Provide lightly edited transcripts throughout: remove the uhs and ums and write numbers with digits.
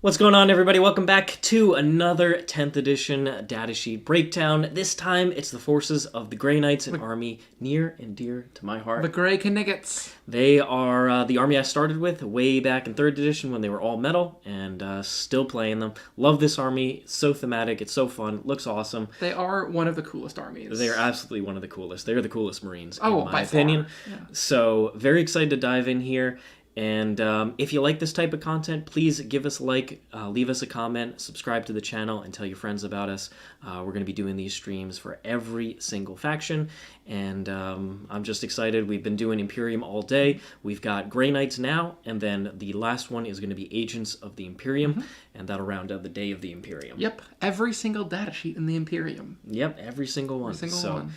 What's going on, everybody? Welcome back to another 10th edition datasheet breakdown. This time, it's the forces of the Grey Knights, an army near and dear to my heart. The Grey Kniggets. They are the army I started with way back in 3rd edition when they were all metal, and still playing them. Love this army. It's so thematic. It's so fun. Looks awesome. They are one of the coolest armies. They are absolutely one of the coolest. They're the coolest Marines, in my opinion. Far. Yeah. So, very excited to dive in here. And if you like this type of content, please give us a like, leave us a comment, subscribe to the channel, and tell your friends about us. We're going to be doing these streams for every single faction, and I'm just excited. We've been doing Imperium all day. We've got Grey Knights now, and then the last one is going to be Agents of the Imperium, and that'll round out the day of the Imperium. Yep, every single datasheet in the Imperium. Yep, every single one. Every single one.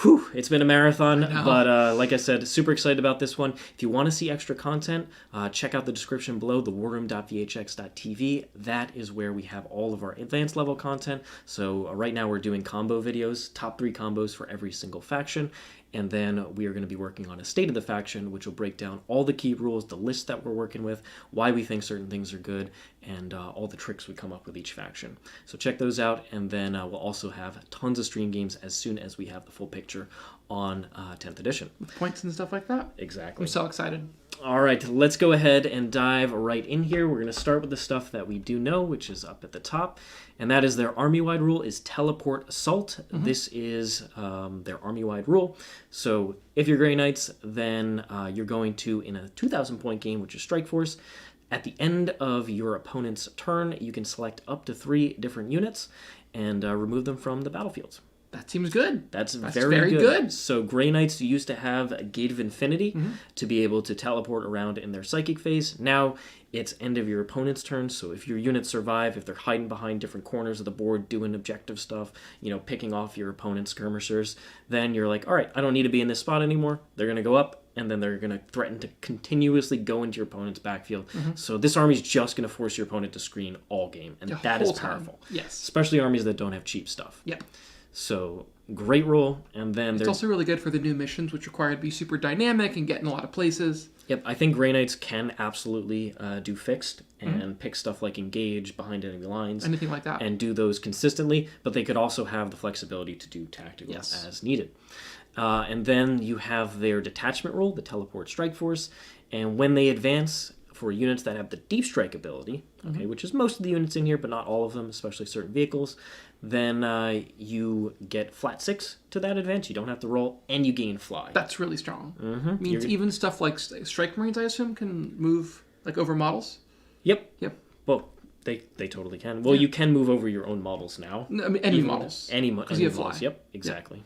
Whew, it's been a marathon, but like I said, super excited about this one. If you want to see extra content, check out the description below, thewarroom.vhx.tv. That is where we have all of our advanced level content. So right now we're doing combo videos, top 3 combos for every single faction. And then we are going to be working on a state of the faction, which will break down all the key rules, the list that we're working with, why we think certain things are good, and all the tricks we come up with each faction. So check those out, and then we'll also have tons of stream games as soon as we have the full picture on 10th edition. With points and stuff like that. Exactly. I'm so excited. All right, let's go ahead and dive right in here. We're going to start with the stuff that we do know, which is up at the top, and that is their army-wide rule is Teleport Assault. This is their army-wide rule. So if you're Grey Knights, then you're going to, in a 2,000-point game, which is Strike Force, at the end of your opponent's turn, you can select up to 3 different units and remove them from the battlefield. That seems good. That's very good. So Grey Knights used to have a Gate of Infinity to be able to teleport around in their psychic phase. Now it's end of your opponent's turn, so if your units survive, if they're hiding behind different corners of the board, doing objective stuff, picking off your opponent's skirmishers, then you're like, all right, I don't need to be in this spot anymore. They're going to go up, and then they're going to threaten to continuously go into your opponent's backfield. So this army's just going to force your opponent to screen all game, and that is powerful. Yes. Especially armies that don't have cheap stuff. Yep. So, great rule, and then it's also really good for the new missions, which require to be super dynamic and get in a lot of places. Yep, I think Grey Knights can absolutely do fixed and pick stuff like engage behind enemy lines. Anything like that. And do those consistently, but they could also have the flexibility to do tactical as needed. And then you have their Detachment Rule, the Teleport Strike Force, and when they advance for units that have the Deep Strike ability, which is most of the units in here, but not all of them, especially certain vehicles, then you get flat 6 to that advance. You don't have to roll, and you gain fly. That's really strong. Means even stuff like Strike Marines, I assume, can move like over models? Yep. Well, they totally can. Well, you can move over your own models now. No, I mean, any models. Any because you have models. fly. Yep, exactly.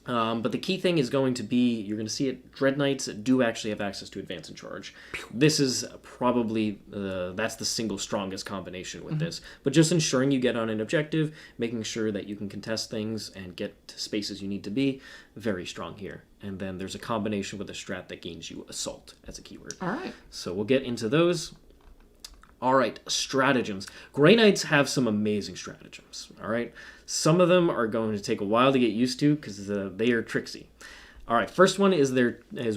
But the key thing is going to be, you're going to see it, Dreadknights do actually have access to Advance and Charge. This is probably, that's the single strongest combination with this. But just ensuring you get on an objective, making sure that you can contest things and get to spaces you need to be, very strong here. And then there's a combination with a strat that gains you Assault as a keyword. All right. So we'll get into those. All right, stratagems. Grey Knights have some amazing stratagems, all right? Some of them are going to take a while to get used to because they are tricksy. All right, first one is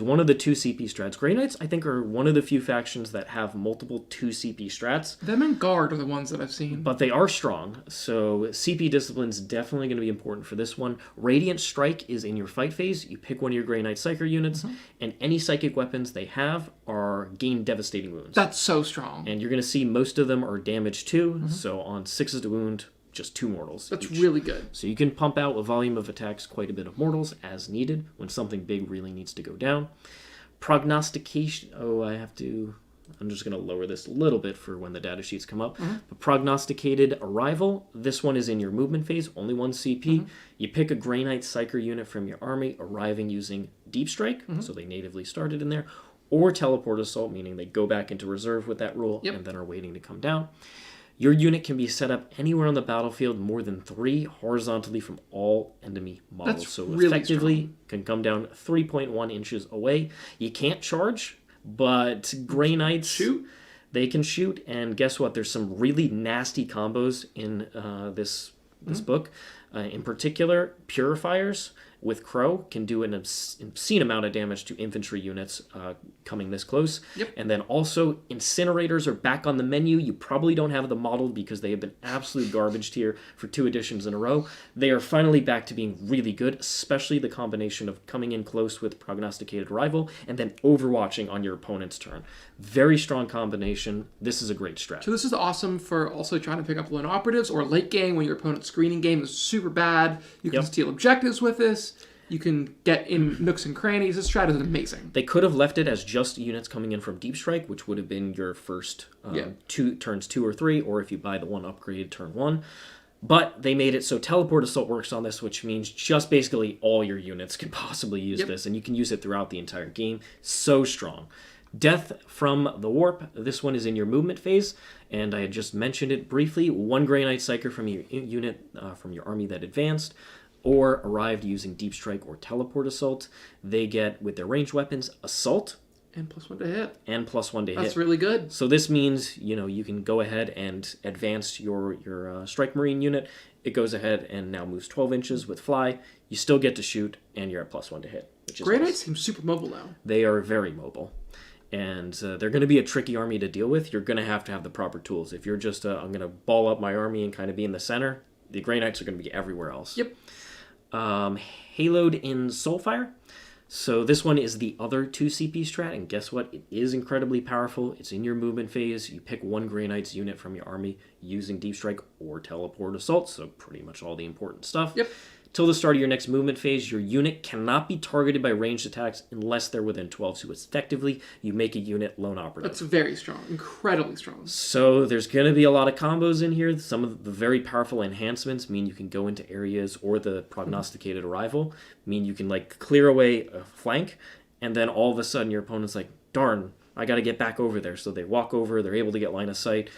one of the 2 CP strats. Grey Knights, I think, are one of the few factions that have multiple 2 CP strats. Them and Guard are the ones that I've seen. But they are strong, so CP discipline's definitely going to be important for this one. Radiant Strike is in your fight phase. You pick one of your Grey Knight Psyker units, and any psychic weapons they have are gain devastating wounds. That's so strong. And you're going to see most of them are damage 2, so on 6s to wound, just 2 mortals. That's really good. So you can pump out a volume of attacks, quite a bit of mortals, as needed, when something big really needs to go down. Prognostication... I'm just going to lower this a little bit for when the data sheets come up. But Prognosticated Arrival, this one is in your movement phase, only 1 CP. You pick a Grey Knight Psyker unit from your army, arriving using Deep Strike, so they natively started in there, or Teleport Assault, meaning they go back into reserve with that rule and then are waiting to come down. Your unit can be set up anywhere on the battlefield more than 3 horizontally from all enemy models. That's so really effectively strong. Can come down 3.1 inches away. You can't charge, but Grey Knights, they can shoot. And guess what? There's some really nasty combos in this book. In particular, Purifiers with Crowe can do an obscene amount of damage to infantry units coming this close. Yep. And then also, Incinerators are back on the menu. You probably don't have them modeled because they have been absolute garbage tier for 2 editions in a row. They are finally back to being really good, especially the combination of coming in close with Prognosticated Arrival and then overwatching on your opponent's turn. Very strong combination. This is a great strat. So this is awesome for also trying to pick up lone operatives or late game when your opponent's screening game is super bad. You can steal objectives with this. You can get in nooks and crannies. This strat is amazing. They could have left it as just units coming in from Deep Strike, which would have been your first turns 2 or 3, or if you buy the one upgrade, turn 1. But they made it so Teleport Assault works on this, which means just basically all your units can possibly use this, and you can use it throughout the entire game. So strong. Death from the Warp. This one is in your movement phase, and I had just mentioned it briefly. 1 Grey Knight Psyker from your unit, from your army that advanced, or arrived using Deep Strike or Teleport Assault. They get, with their ranged weapons, Assault. And +1 to hit. And +1 to hit. That's really good. So this means, you can go ahead and advance your Strike Marine unit. It goes ahead and now moves 12 inches with Fly. You still get to shoot, and you're at +1 to hit. Which is Grey Knights seem super mobile now. They are very mobile. And they're going to be a tricky army to deal with. You're going to have the proper tools. If you're just, I'm going to ball up my army and kind of be in the center, the Grey Knights are going to be everywhere else. Yep. Haloed in Soulfire. So this one is the other 2 CP strat, and guess what? It is incredibly powerful. It's in your movement phase. You pick 1 Grey Knights unit from your army using Deep Strike or Teleport Assault, so pretty much all the important stuff. Yep. Till the start of your next movement phase, your unit cannot be targeted by ranged attacks unless they're within 12. So effectively, you make a unit lone operative. That's very strong. Incredibly strong. So there's going to be a lot of combos in here. Some of the very powerful enhancements mean you can go into areas, or the Prognosticated Arrival mean you can clear away a flank, and then all of a sudden your opponent's like, darn, I got to get back over there. So they walk over, they're able to get line of sight.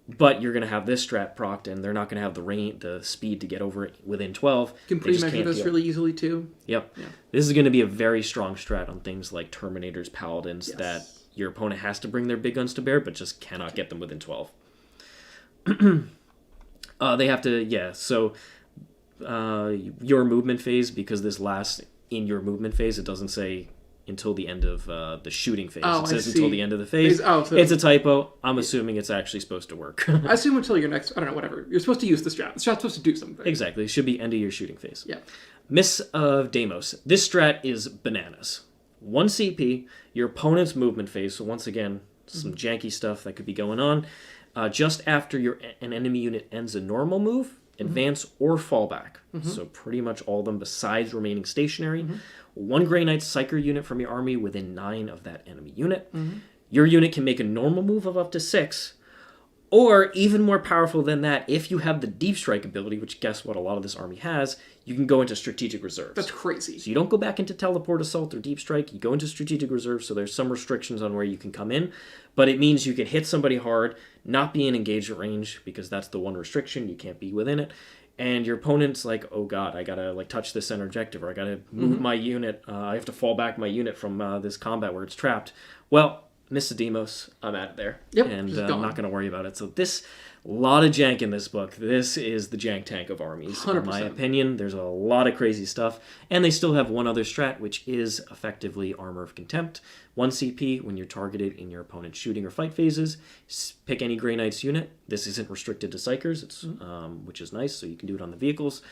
But you're going to have this strat procced, and they're not going to have the speed to get over it within 12. You can pre-measure this really easily, too. Yep. Yeah. This is going to be a very strong strat on things like Terminators, Paladins, that your opponent has to bring their big guns to bear, but just cannot get them within 12. They have to, so your movement phase, because this lasts in your movement phase, it doesn't say until the end of the shooting phase. It says until the end of the phase. So it's a typo. I'm assuming it's actually supposed to work. I assume until your next, I don't know, whatever. You're supposed to use the strat. The strat's supposed to do something. Exactly. It should be end of your shooting phase. Yeah. Miss of Deimos. This strat is bananas. 1 CP, your opponent's movement phase, so once again, some janky stuff that could be going on. Just after an enemy unit ends a normal move, advance or fall back. So pretty much all of them besides remaining stationary. 1 Grey Knight Psyker unit from your army within 9 of that enemy unit. Your unit can make a normal move of up to 6. Or, even more powerful than that, if you have the Deep Strike ability, which guess what a lot of this army has, you can go into Strategic Reserves. That's crazy. So you don't go back into Teleport Assault or Deep Strike, you go into Strategic Reserves, so there's some restrictions on where you can come in, but it means you can hit somebody hard, not be in engagement range, because that's the one restriction, you can't be within it, and your opponent's like, oh god, I gotta touch this center objective, or I gotta move my unit, I have to fall back my unit from this combat where it's trapped. Well, Miss Deimos, I'm out of there. Yep, and I'm not going to worry about it. So a lot of jank in this book. This is the jank tank of armies. 100%. In my opinion, there's a lot of crazy stuff. And they still have one other strat, which is effectively Armor of Contempt. 1 CP when you're targeted in your opponent's shooting or fight phases. Pick any Grey Knights unit. This isn't restricted to Psychers, which is nice, so you can do it on the vehicles.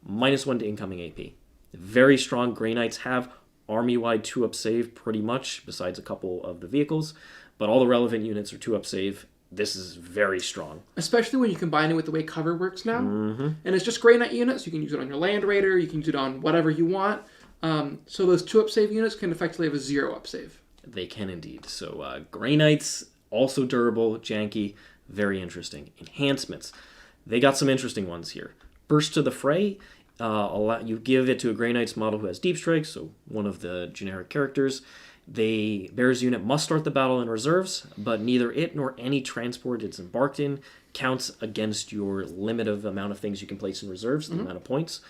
-1 to incoming AP. Very strong. Grey Knights have army-wide 2-up save pretty much, besides a couple of the vehicles. But all the relevant units are 2-up save. This is very strong. Especially when you combine it with the way cover works now. And it's just Grey Knight units. You can use it on your Land Raider. You can use it on whatever you want. So those 2-up save units can effectively have a 0-up save. They can indeed. So Grey Knights, also durable, janky, very interesting. Enhancements. They got some interesting ones here. Burst to the Fray. You give it to a Grey Knights model who has Deep Strike, so one of the generic characters. Bear's unit must start the battle in reserves, but neither it nor any transport it's embarked in counts against your limit of amount of things you can place in reserves, the amount of points.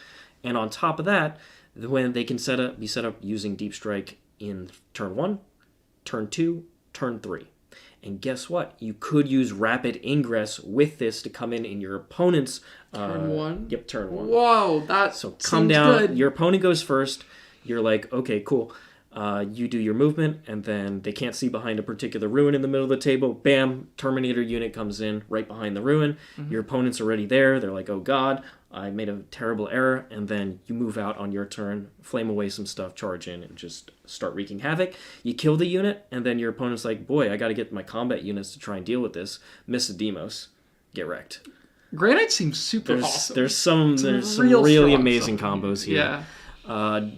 And on top of that, when they can be set up using Deep Strike in turn 1, turn 2, turn 3. And guess what? You could use Rapid Ingress with this to come in your opponent's... Turn 1? Yep, turn 1. Whoa, that So come seems down, good. your opponent goes first. You're like, okay, cool. You do your movement, and then they can't see behind a particular ruin in the middle of the table. Bam, Terminator unit comes in right behind the ruin. Your opponent's already there. They're like, oh god, I made a terrible error. And then you move out on your turn, flame away some stuff, charge in, and just start wreaking havoc. You kill the unit, and then your opponent's like, boy, I got to get my combat units to try and deal with this. Miss a Demos. Get wrecked. Grey Knight seems super awesome. There's some real really strong amazing stuff. combos here. Yeah.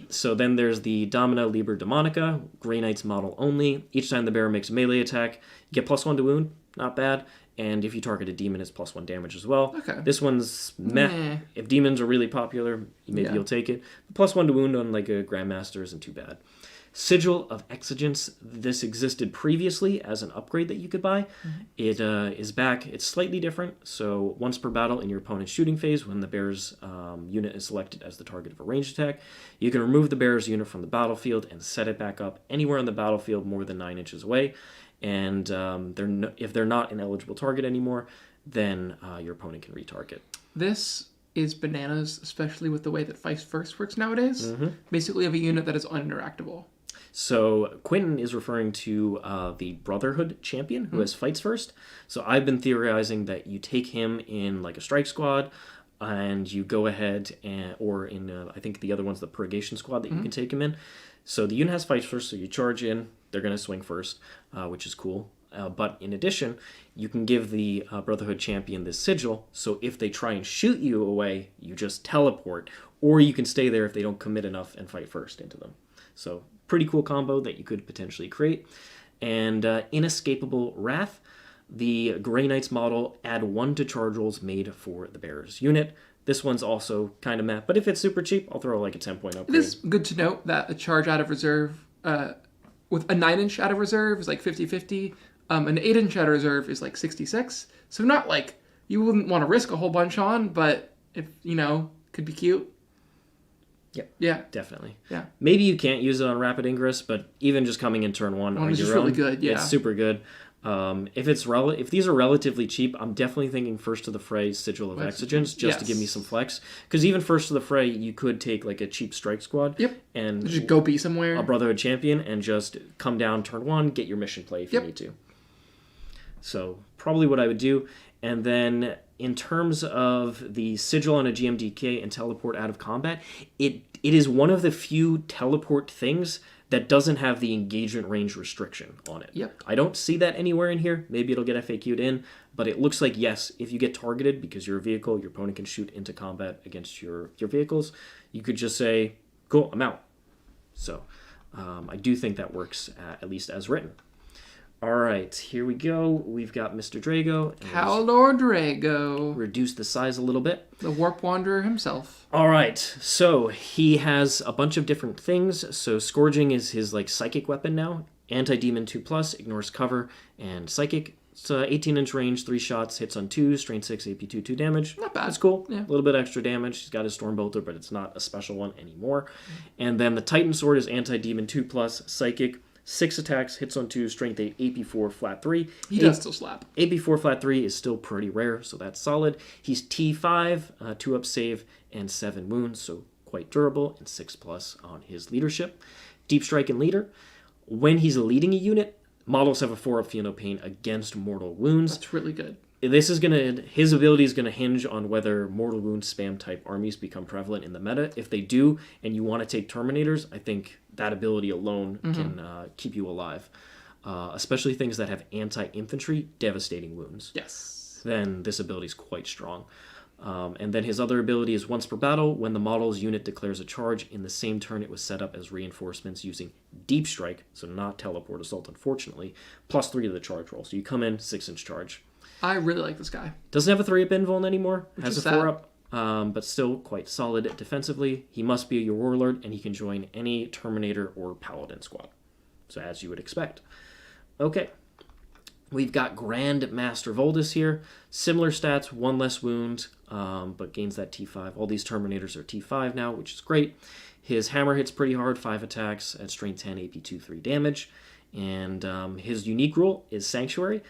So then there's the Domina Liber Demonica, Grey Knight's model only. Each time the bearer makes a melee attack, you get +1 to wound, not bad. And if you target a demon, it's +1 damage as well. Okay. This one's meh. If demons are really popular, maybe you'll take it. +1 to wound on like a Grandmaster isn't too bad. Sigil of Exigence. This existed previously as an upgrade that you could buy. It is back. It's slightly different. So once per battle in your opponent's shooting phase, when the bearer's unit is selected as the target of a ranged attack, you can remove the bearer's unit from the battlefield and set it back up anywhere on the battlefield more than 9 inches away. And if they're not an eligible target anymore, then your opponent can retarget. This is bananas, especially with the way that Vice First works nowadays. Basically, you have a unit that is uninteractable. So Quinton is referring to the Brotherhood Champion, who has fights first. So I've been theorizing that you take him in like a strike squad, and you go ahead or in I think the other one's the Purgation Squad that you can take him in. So the unit has fights first, so you charge in. They're going to swing first, which is cool. But in addition, you can give the Brotherhood Champion this sigil, so if they try and shoot you away, you just teleport, or you can stay there if they don't commit enough and fight first into them. So pretty cool combo that you could potentially create. And Inescapable Wrath, the Grey Knights model, add 1 to charge rolls made for the bearer's unit. This one's also kind of meh, but if it's super cheap, I'll throw like a 10-point upgrade. It is good to note that a charge out of reserve, with a 9-inch out of reserve is like 50-50. An 8-inch out of reserve is like 66. So not like you wouldn't want to risk a whole bunch on, but if, could be cute. Yep. Yeah. Definitely. Yeah. Maybe you can't use it on Rapid Ingress, but even just coming in turn 1 on your own, really good. Yeah. it's super good. If these are relatively cheap, I'm definitely thinking First to the Fray, Sigil of Exigence, just to give me some flex. Because even First to the Fray, you could take like a cheap strike squad. Yep. And just go be somewhere. A Brotherhood Champion and just come down turn 1, get your mission play if you need to. So probably what I would do. And then in terms of the Sigil on a GMDK and teleport out of combat, it is one of the few teleport things that doesn't have the engagement range restriction on it. Yep. I don't see that anywhere in here. Maybe it'll get FAQ'd in, but it looks like, yes, if you get targeted because you're a vehicle, your opponent can shoot into combat against your vehicles. You could just say, cool, I'm out. So I do think that works, at least as written. All right, here we go. We've got Mr. Draigo. Kaldor Draigo. Reduce the size a little bit. The Warp Wanderer himself. All right, so he has a bunch of different things. So Scourging is his psychic weapon now. Anti-Demon 2+, ignores cover, and Psychic. It's 18-inch range, 3 shots, hits on 2, strain 6, AP 2, 2 damage. Not bad. That's cool. Yeah. A little bit extra damage. He's got his Stormbolter, but it's not a special one anymore. And then the Titan Sword is Anti-Demon 2+, Psychic. 6 attacks, hits on 2, strength 8, AP4, flat 3. He does still slap. AP4, flat 3 is still pretty rare, so that's solid. He's T5, 2-up save, and 7 wounds, so quite durable, and 6+ on his leadership. Deep Strike and Leader. When he's leading a unit, models have a 4-up Feel No Pain against mortal wounds. That's really good. His ability is going to hinge on whether mortal wound spam type armies become prevalent in the meta. If they do, and you want to take Terminators, I think that ability alone can keep you alive. Especially things that have anti-infantry devastating wounds. Yes. Then this ability is quite strong. And then his other ability is once per battle, when the model's unit declares a charge in the same turn it was set up as reinforcements using Deep Strike, so not Teleport Assault unfortunately, +3 to the charge roll. So you come in, 6-inch charge. I really like this guy. Doesn't have a 3-up invuln anymore. Which has is a 4-up, but still quite solid defensively. He must be your warlord, and he can join any Terminator or Paladin squad. So as you would expect. Okay. We've got Grand Master Voldus here. Similar stats, 1 less wound, but gains that T5. All these Terminators are T5 now, which is great. His hammer hits pretty hard, 5 attacks at strength 10, AP 2, 3 damage. And his unique rule is Sanctuary.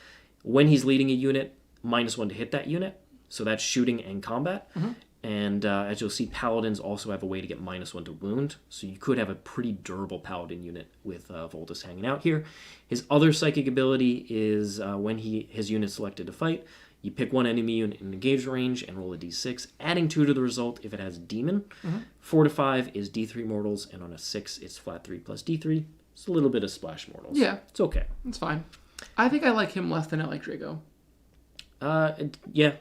When he's leading a unit, -1 to hit that unit. So that's shooting and combat. And as you'll see, Paladins also have a way to get -1 to wound. So you could have a pretty durable Paladin unit with Voldus hanging out here. His other psychic ability is when his unit's selected to fight, you pick one enemy unit in engaged range and roll a d6, adding 2 to the result if it has Demon. 4 to 5 is d3 mortals, and on a 6, it's flat 3 plus d3. It's a little bit of splash mortals. Yeah. It's okay. It's fine. I think I like him less than I like Draigo. Yeah.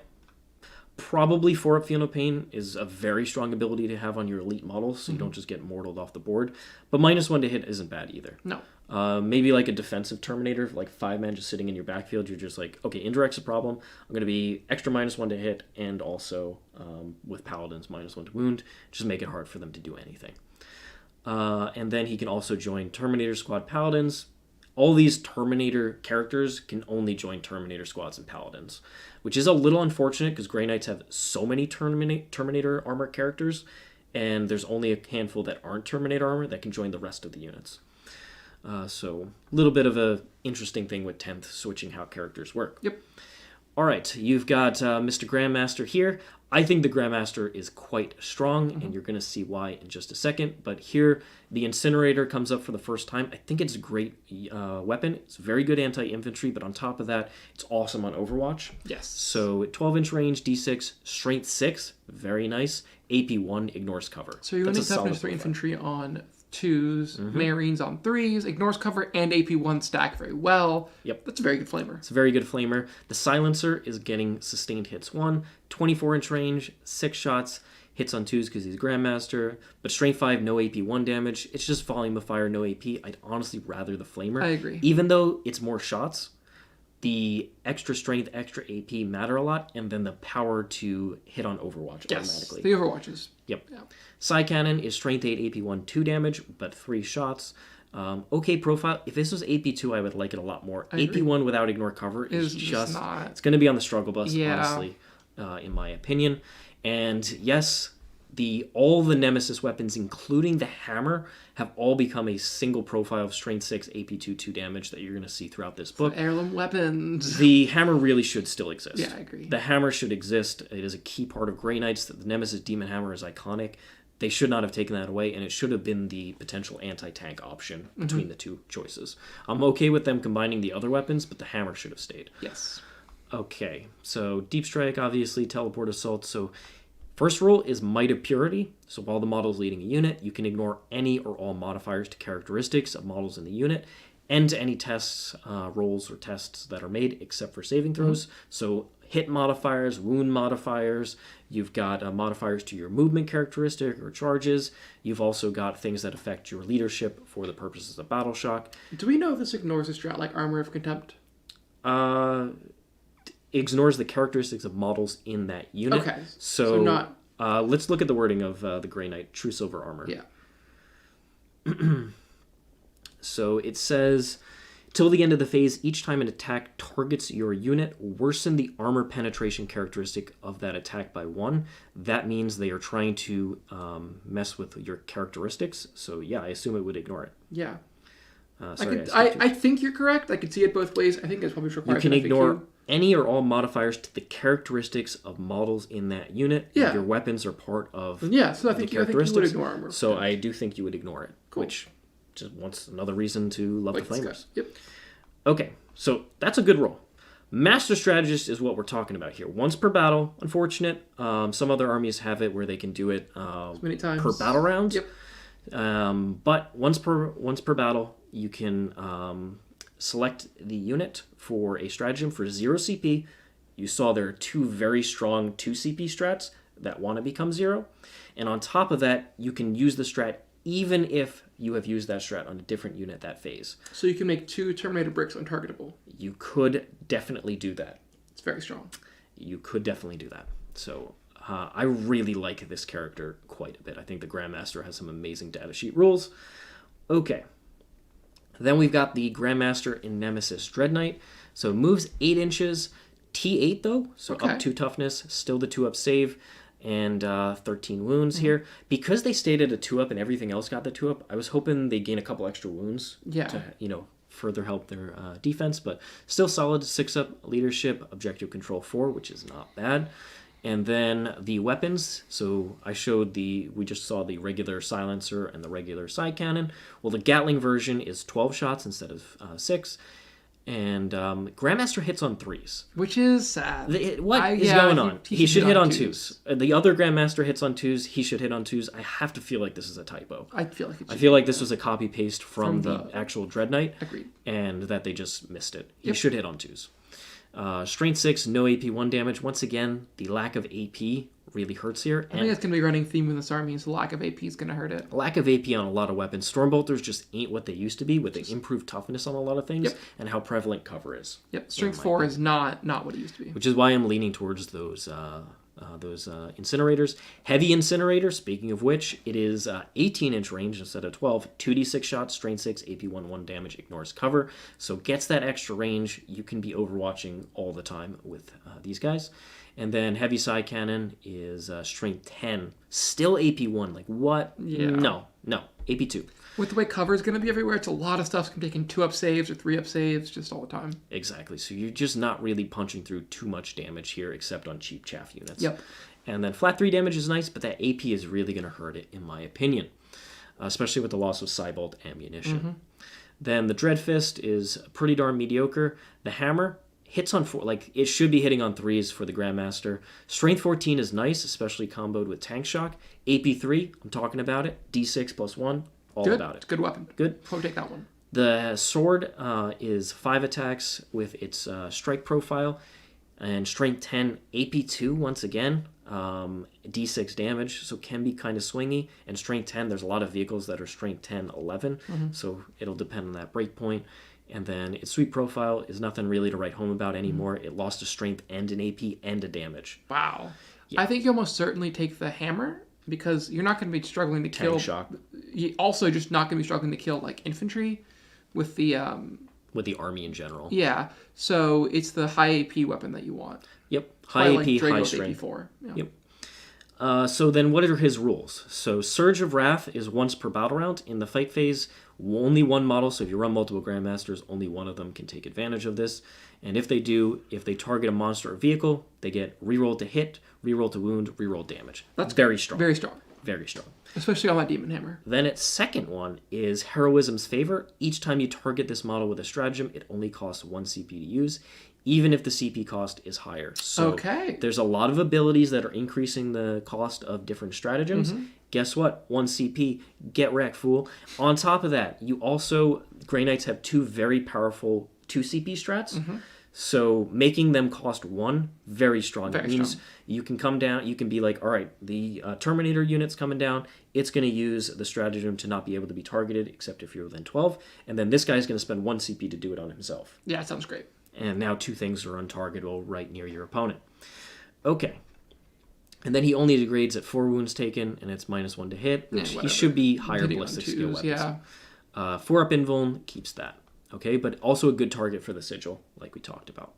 Probably 4-up Feel No Pain is a very strong ability to have on your elite models, so you don't just get mortaled off the board. But -1 to hit isn't bad either. No. Maybe like a defensive Terminator, like 5 men just sitting in your backfield. You're just like, okay, indirect's a problem. I'm going to be extra -1 to hit, and also with Paladins, -1 to wound. Just make it hard for them to do anything. And then he can also join Terminator Squad Paladins. All these Terminator characters can only join Terminator Squads and Paladins, which is a little unfortunate because Grey Knights have so many Terminator armor characters, and there's only a handful that aren't Terminator armor that can join the rest of the units. So a little bit of a interesting thing with 10th, switching how characters work. Yep. All right, you've got Mr. Grandmaster here. I think the Grandmaster is quite strong, and you're going to see why in just a second. But here, the Incinerator comes up for the first time. I think it's a great weapon. It's very good anti-infantry, but on top of that, it's awesome on Overwatch. Yes. So 12-inch range, D6, strength 6, very nice. AP 1, ignores cover. So you're going to toughness 3 infantry on 2s, Marines on 3s, ignores cover, and AP 1 stack very well. Yep. That's a very good flamer. It's a very good flamer. The Silencer is getting sustained hits 1, 24-inch range, 6 shots, hits on 2s because he's Grandmaster, but strength 5, no AP 1 damage. It's just volume of fire, no AP. I'd honestly rather the flamer. I agree. Even though it's more shots, the extra strength, extra AP matter a lot, and then the power to hit on Overwatch automatically. The Overwatches. Yep. Yeah. Psy Cannon is strength 8, AP 1, 2 damage, but 3 shots. Okay profile. If this was AP 2, I would like it a lot more. AP 1 without ignore cover is just not. It's going to be on the struggle bus, Yeah. honestly, in my opinion. And yes, all the Nemesis weapons, including the hammer, have all become a single profile of strength 6, AP 2, 2 damage that you're going to see throughout this book. Heirloom weapons. The hammer really should still exist. Yeah, I agree. The hammer should exist. It is a key part of Grey Knights. The Nemesis Demon Hammer is iconic. They should not have taken that away, and it should have been the potential anti-tank option between the two choices. I'm okay with them combining the other weapons, but the hammer should have stayed. Yes. Okay, so Deep Strike, obviously, Teleport Assault. So first rule is Might of Purity. So while the model is leading a unit, you can ignore any or all modifiers to characteristics of models in the unit, and to any tests, rolls, or tests that are made, except for saving throws. So hit modifiers, wound modifiers. You've got modifiers to your movement characteristic or charges. You've also got things that affect your leadership for the purposes of Battle Shock. Do we know if this ignores a strat like Armor of Contempt? Ignores the characteristics of models in that unit. Okay. So not... let's look at the wording of the Grey Knight, True Silver Armor. Yeah. So it says, till the end of the phase, each time an attack targets your unit, worsen the armor penetration characteristic of that attack by 1. That means they are trying to mess with your characteristics. So yeah, I assume it would ignore it. Yeah. Sorry, I think you're correct. I could see it both ways. I think it's probably required. You can ignore any or all modifiers to the characteristics of models in that unit. Yeah. Your weapons are part of Yeah, so I think you would ignore armor. So I do think you would ignore it, Cool. which just once another reason to love the Flamers. Yep. Okay, so that's a good roll. Master Strategist is what we're talking about here. Once per battle, unfortunate. Some other armies have it where they can do it many times per battle round. Yep. But once per battle, you can select the unit for a stratagem for 0 CP. You saw there are 2 very strong 2 CP strats that want to become 0. And on top of that, you can use the strat even if you have used that strat on a different unit that phase. So you can make 2 Terminator bricks untargetable. You could definitely do that. It's very strong. You could definitely do that. So I really like this character quite a bit. I think the Grandmaster has some amazing data sheet rules. Okay. Then we've got the Grandmaster in Nemesis Dreadknight. So it moves 8 inches, T8 though, so up 2 toughness, still the 2-up save, and 13 wounds here. Because they stayed at a 2-up and everything else got the 2-up, I was hoping they'd gain a couple extra wounds to, further help their defense, but still solid. 6-up leadership, objective control 4, which is not bad. And then the weapons, so we just saw the regular silencer and the regular side cannon. Well, the Gatling version is 12 shots instead of 6. And Grandmaster hits on 3s. Which is sad. What is going on? He should hit on 2s. The other Grandmaster hits on 2s. He should hit on 2s. I have to feel like this is a typo. I feel like this was a copy-paste from the actual Dreadknight. Agreed. And that they just missed it. He should hit on 2s. Strength 6, no AP 1 damage. Once again, the lack of AP really hurts here. I think that's going to be running theme in this army, so lack of AP is going to hurt it. Lack of AP on a lot of weapons. Stormbolters just ain't what they used to be with the improved toughness on a lot of things and how prevalent cover is. Yep, Strength 4 is not what it used to be. Which is why I'm leaning towards those incinerators. Heavy incinerator, speaking of which, it is 18-inch range instead of 12. 2d6 shots, strength 6, AP 1 damage, ignores cover. So gets that extra range. You can be overwatching all the time with these guys. And then heavy side cannon is strength 10. Still AP 1. Like, what? Yeah. No. AP 2. With the way cover is going to be everywhere, it's a lot of stuff's going to be taking 2-up saves or 3-up saves just all the time. Exactly. So you're just not really punching through too much damage here, except on cheap chaff units. Yep. And then flat 3 damage is nice, but that AP is really going to hurt it, in my opinion. Especially with the loss of Cybolt ammunition. Mm-hmm. Then the Dreadfist is pretty darn mediocre. The Hammer hits on 4, like it should be hitting on 3s for the Grandmaster. Strength 14 is nice, especially comboed with Tank Shock. AP 3, I'm talking about it. D6 plus 1, all about it. It's a good weapon. Good. I'll take that one. The sword is 5 attacks with its strike profile. And strength 10, AP 2 once again. D6 damage, so can be kind of swingy. And strength 10, there's a lot of vehicles that are strength 10, 11. So it'll depend on that breakpoint. And then its sweep profile is nothing really to write home about anymore. It lost a strength and an AP and a damage. Wow. Yeah. I think you almost certainly take the hammer because you're not going to be struggling to kill. Tank shock. You're also just not going to be struggling to kill like infantry with the army in general. Yeah. So it's the high AP weapon that you want. Yep. High AP, Draigo's high strength. AP 4. Yeah. Yep. So then what are his rules? So Surge of Wrath is once per battle round. In the fight phase, only one model, so if you run multiple Grandmasters, only one of them can take advantage of this. And if they do, if they target a monster or vehicle, they get reroll to hit, reroll to wound, reroll damage. That's very strong. Very strong. Very strong. Especially on that Demon Hammer. Then its second one is Heroism's Favor. Each time you target this model with a stratagem, it only costs 1 CP to use, even if the CP cost is higher. So there's a lot of abilities that are increasing the cost of different stratagems. Guess what? 1 CP. Get wrecked, fool. On top of that, you also... Grey Knights have 2 very powerful 2 CP strats. So making them cost 1, very strong. It means you can come down, you can be like, all right, the Terminator unit's coming down. It's going to use the stratagem to not be able to be targeted, except if you're within 12. And then this guy's going to spend 1 CP to do it on himself. Yeah, that sounds great. And now 2 things are untargetable right near your opponent. Okay. And then he only degrades at 4 wounds taken, and it's -1 to hit, which he should be higher ballistic skill weapons. Yeah. 4-up invuln keeps that. Okay, but also a good target for the sigil, like we talked about.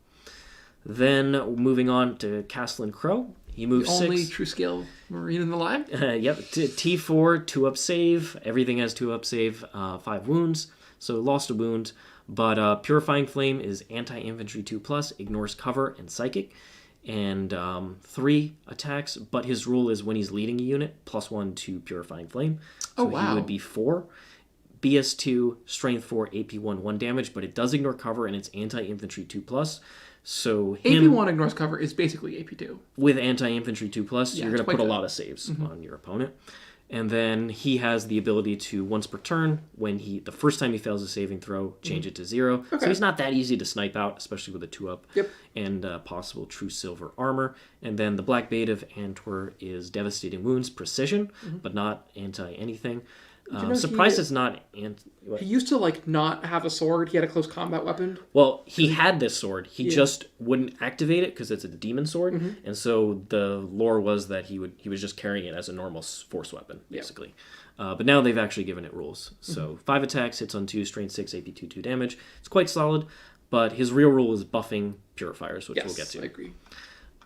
Then moving on to Castellan Crowe. He moves the 6. only true scale Marine in the line? Yep, T4, 2-up save. Everything has 2-up save, 5 wounds. So lost a wound. But Purifying Flame is anti-infantry 2+, ignores cover and psychic. And 3 attacks, but his rule is when he's leading a unit, +1 to Purifying Flame. So he would be 4. BS2, Strength 4, AP 1 damage, but it does ignore cover and it's anti-infantry 2+. So AP 1 ignores cover is basically AP 2. With anti-infantry 2+, you're going to put a lot of saves on your opponent. And then he has the ability to, once per turn, when the first time he fails a saving throw, change it to 0. So he's not that easy to snipe out, especially with a 2-up and possible true silver armor. And then the Black Bait of Antwer is Devastating Wounds, precision, but not anti-anything. Surprised it's not... He used to not have a sword. He had a close combat weapon. Well, he had this sword. He just wouldn't activate it because it's a demon sword. And so the lore was that he was just carrying it as a normal force weapon, basically. But now they've actually given it rules. So 5 attacks, hits on 2, strength 6, AP 2 damage. It's quite solid, but his real rule is buffing purifiers, which we'll get to. I agree.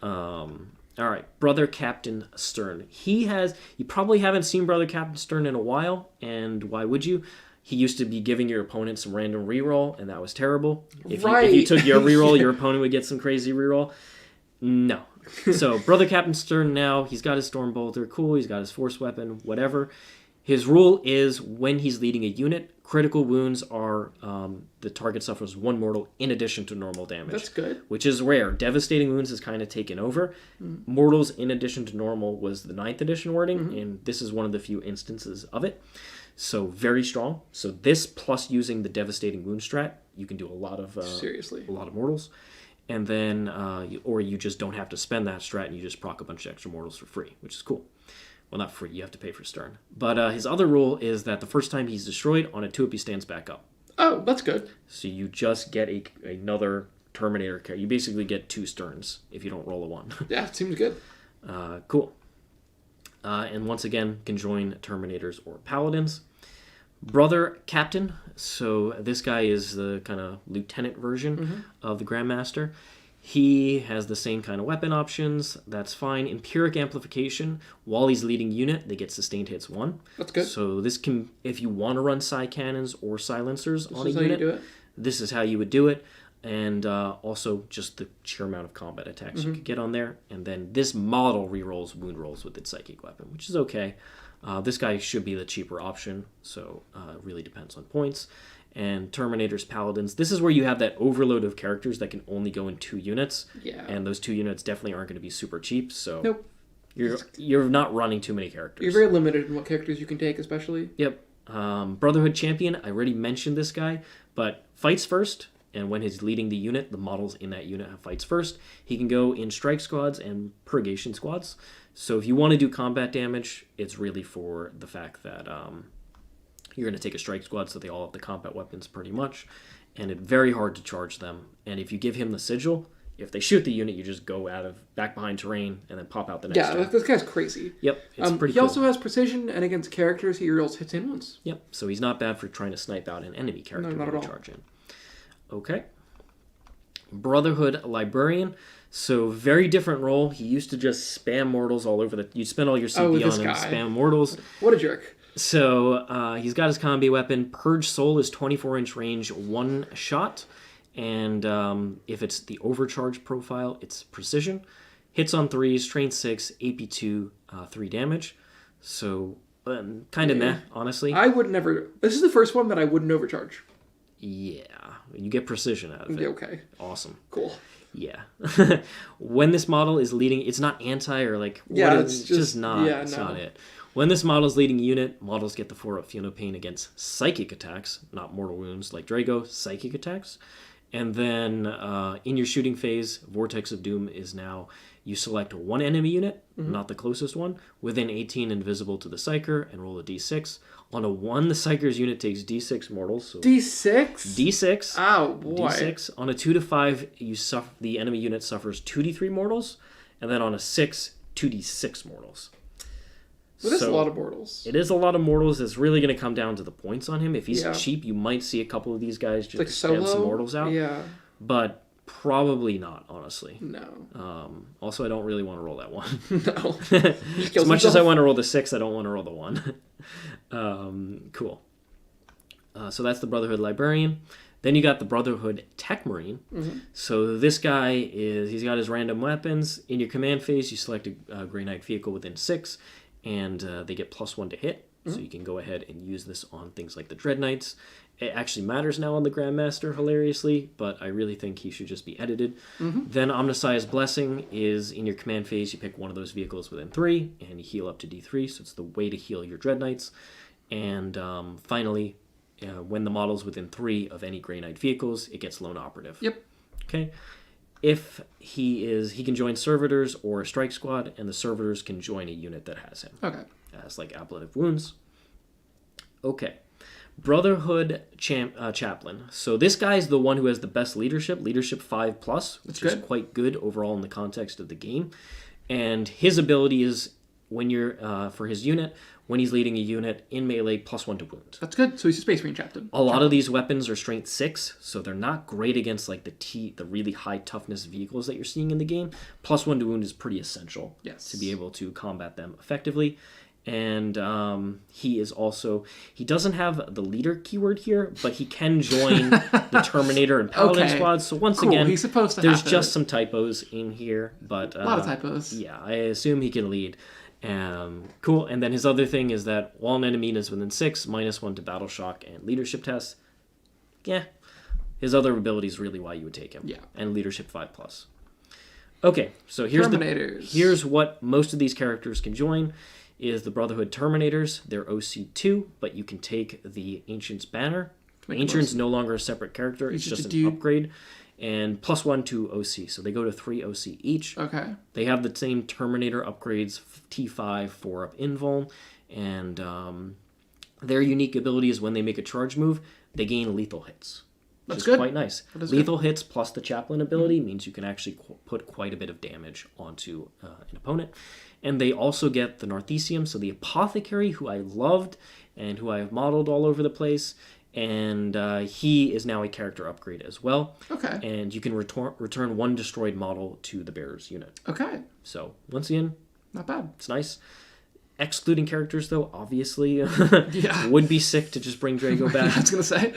All right, Brother Captain Stern. You probably haven't seen Brother Captain Stern in a while, and why would you? He used to be giving your opponent some random reroll, and that was terrible. If you took your reroll, your opponent would get some crazy reroll. No. So, Brother Captain Stern now, he's got his Storm Bolter, cool, he's got his Force Weapon, whatever. His rule is when he's leading a unit, critical wounds are the target suffers 1 mortal in addition to normal damage. That's good. Which is rare. Devastating wounds has kind of taken over. Mortals in addition to normal was the 9th edition wording, and this is one of the few instances of it. So very strong. So this plus using the devastating wound strat, you can do a lot of seriously, a lot of mortals, and then or you just don't have to spend that strat and you just proc a bunch of extra mortals for free, which is cool. Well, not free. You have to pay for Stern. But his other rule is that the first time he's destroyed, on a 2-up he stands back up. Oh, that's good. So you just get another Terminator character. You basically get 2 Sterns if you don't roll a 1. Yeah, seems good. Cool. And once again, can join Terminators or Paladins. Brother Captain. So this guy is the kind of lieutenant version of the Grandmaster. He has the same kind of weapon options. That's fine. Empiric Amplification. While he's leading unit, they get sustained hits 1. That's good. So this can, if you want to run psi cannons or silencers on a unit, how you do it? This is how you would do it. And also just the sheer amount of combat attacks you could get on there. And then this model rerolls wound rolls with its psychic weapon, which is okay. This guy should be the cheaper option, so it really depends on points. And Terminators, Paladins. This is where you have that overload of characters that can only go in 2 units. Yeah. And those 2 units definitely aren't going to be super cheap, so nope. You're not running too many characters. You're very limited in what characters you can take, especially. Yep. Brotherhood Champion, I already mentioned this guy, but fights first, and when he's leading the unit, the models in that unit have fights first. He can go in strike squads and purgation squads. So if you want to do combat damage, it's really for the fact that you're going to take a strike squad, so they all have the combat weapons pretty much, and it's very hard to charge them. And if you give him the sigil, if they shoot the unit, you just go back behind terrain and then pop out the next Yeah, this guy's crazy. Yep, it's pretty He cool. also has precision, and against characters, he rolls hits in once. Yep, so he's not bad for trying to snipe out an enemy character not when at you all. charge in. Okay. Brotherhood Librarian. So very different role. He used to just spam mortals all over you'd spend all your CP on him, spam mortals. What a jerk. So he's got his combi weapon. Purge Soul is 24-inch range, 1 shot. And if it's the overcharge profile, it's precision. Hits on 3, strength 6, AP 2, 3 damage. So kind of meh, honestly. I would never... This is the first one that I wouldn't overcharge. Yeah, you get precision out of it. Okay. Awesome. Cool. Yeah. When this model is leading, it's not anti or like... Yeah, it's just not. Yeah, it's no. not it. When this model is leading a unit, models get the 4-up Feel No Pain against psychic attacks, not mortal wounds like Draigo, psychic attacks. And then in your shooting phase, Vortex of Doom is now you select 1 enemy unit, not the closest one, within 18 invisible to the Psyker, and roll a d6. On a 1, the Psyker's unit takes d6 mortals. So D6? d6. Oh, boy. d6. On a 2 to 5, the enemy unit suffers 2d3 mortals, and then on a 6, 2d6 mortals. Well, that's a lot of mortals. It is a lot of mortals. It's really going to come down to the points on him. If he's Yeah. cheap, you might see a couple of these guys just Like spam solo? some mortals out. Yeah. But probably not, honestly. No. Also, I don't really want to roll that 1. No. As much as I want to roll the 6, I don't want to roll the 1. Cool. So that's the Brotherhood Librarian. Then you got the Brotherhood Techmarine. So this guy he's got his random weapons. In your command phase, you select a Grey Knight vehicle within 6, and they get +1 to hit. So you can go ahead and use this on things like the Dreadknights. It actually matters now on the Grandmaster, hilariously, but I really think he should just be edited. Then Omnisci's Blessing is in your command phase. You pick one of those vehicles within 3, and you heal up to D3, so it's the way to heal your Dreadknights. And finally, when the model's within 3 of any Grey Knight vehicles, it gets Lone Operative. Yep. Okay. If he can join Servitors or a Strike Squad, and the Servitors can join a unit that has him. Okay. As like Ablative Wounds. Okay. Brotherhood Chaplain. So this guy's the one who has the best leadership 5+, which is quite good overall in the context of the game. And his ability is when you're for his unit, when he's leading a unit in melee, +1 to wound. That's good. So he's a Space Marine Chaplain. A lot of these weapons are strength 6, so they're not great against like the really high toughness vehicles that you're seeing in the game. +1 to wound is pretty essential to be able to combat them effectively. And he doesn't have the leader keyword here, but he can join the Terminator and Paladin Squad. So once again, he's supposed to there's just some typos in here, but a lot of typos. Yeah, I assume he can lead. Cool. And then his other thing is that while an enemy is within 6, -1 to battle shock and leadership tests. Yeah, his other ability is really why you would take him. Yeah, and leadership 5+. Okay, so here's what most of these characters can join. Is the Brotherhood Terminators. They're OC2, but you can take the Ancient's banner. Ancient's no longer a separate character. It's just an upgrade. And +1 to OC. So they go to 3 OC each. Okay. They have the same Terminator upgrades, T5, 4-up invuln. And their unique ability is when they make a charge move, they gain lethal hits. Which is quite nice. Lethal hits plus the Chaplain ability means you can actually put quite a bit of damage onto an opponent. And they also get the Narthesium, so the Apothecary, who I loved and who I have modeled all over the place. And he is now a character upgrade as well. Okay. And you can return 1 destroyed model to the bearer's unit. Okay. So, once again, not bad. It's nice. Excluding characters, though, obviously, would be sick to just bring Draigo back. I was going to say.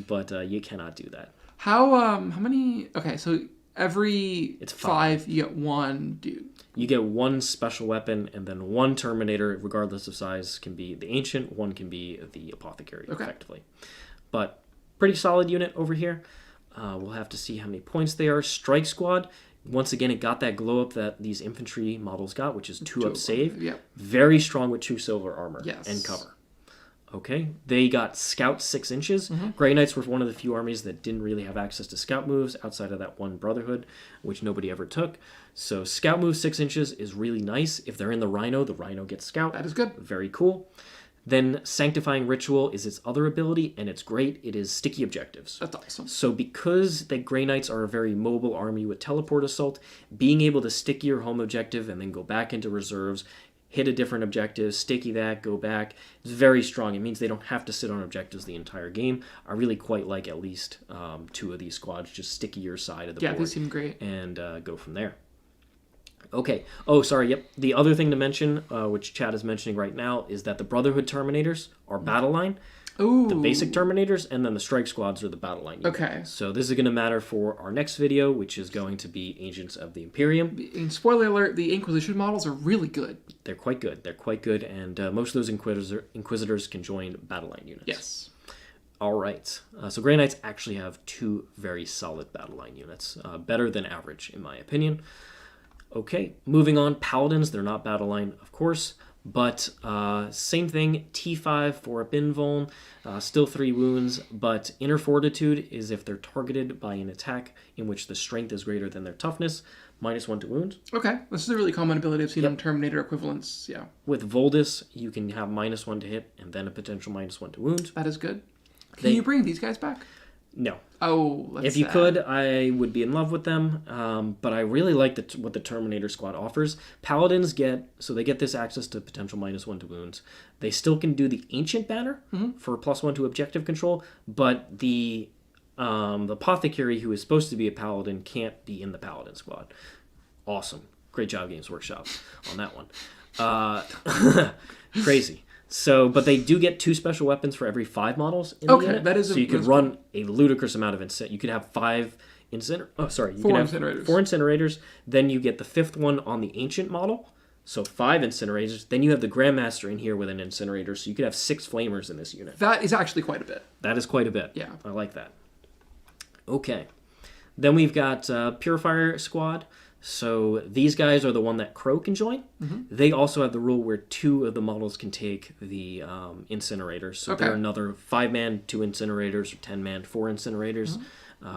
But you cannot do that. How many... Okay, so every it's 5 you get 1 dude. You get 1 special weapon, and then 1 Terminator, regardless of size, can be the Ancient, 1 can be the Apothecary, effectively. But pretty solid unit over here. We'll have to see how many points they are. Strike Squad, once again, it got that glow up that these infantry models got, which is 2-up save. Yep. Very strong with 2 silver armor and cover. Okay, they got Scout 6 inches. Grey Knights were one of the few armies that didn't really have access to Scout moves outside of that one Brotherhood, which nobody ever took. So Scout move 6 inches is really nice. If they're in the Rhino gets Scout. That is good. Very cool. Then Sanctifying Ritual is its other ability, and it's great. It is sticky objectives. That's awesome. So because the Grey Knights are a very mobile army with Teleport Assault, being able to sticky your home objective and then go back into reserves, hit a different objective, sticky that, go back. It's very strong. It means they don't have to sit on objectives the entire game. I really quite like at least 2 of these squads. Just sticky your side of the board. Yeah, they seem great. And go from there. Okay. Oh, sorry. Yep. The other thing to mention, which Chad is mentioning right now, is that the Brotherhood Terminators are battle line. Ooh. The basic Terminators, and then the Strike Squads are the battle line. Okay. So this is going to matter for our next video, which is going to be Agents of the Imperium. And spoiler alert, the Inquisition models are really good. They're quite good. They're quite good, and most of those Inquisitors can join battle line units. Yes. All right. So Grey Knights actually have 2 very solid battle line units. Better than average, in my opinion. Okay, moving on. Paladins, they're not battle line, of course. But same thing, T5 for a invuln, still 3 wounds, but Inner Fortitude is if they're targeted by an attack in which the strength is greater than their toughness, -1 to wound. Okay, this is a really common ability I've seen on Terminator equivalents, yeah. With Voldus, you can have -1 to hit and then a potential -1 to wound. That is good. Can you bring these guys back? No. Oh, that's If you could, I would be in love with them, but I really like what the Terminator Squad offers. Paladins get this access to potential -1 to wounds. They still can do the Ancient Banner for +1 to objective control, but the Apothecary, who is supposed to be a Paladin, can't be in the Paladin Squad. Awesome. Great job, Games Workshop, on that one. Crazy. So, but they do get 2 special weapons for every 5 models in the unit. That is so you could run a ludicrous amount of you could have 4 incinerators. 4 incinerators. Then you get the 5th one on the Ancient model. So 5 incinerators. Then you have the Grandmaster in here with an incinerator. So you could have 6 flamers in this unit. That is actually quite a bit. That is quite a bit. Yeah. I like that. Okay. Then we've got Purifier Squad. So these guys are the one that Crowe can join. They also have the rule where 2 of the models can take the incinerators. So they're another 5-man, 2 incinerators, or 10-man, 4 incinerators,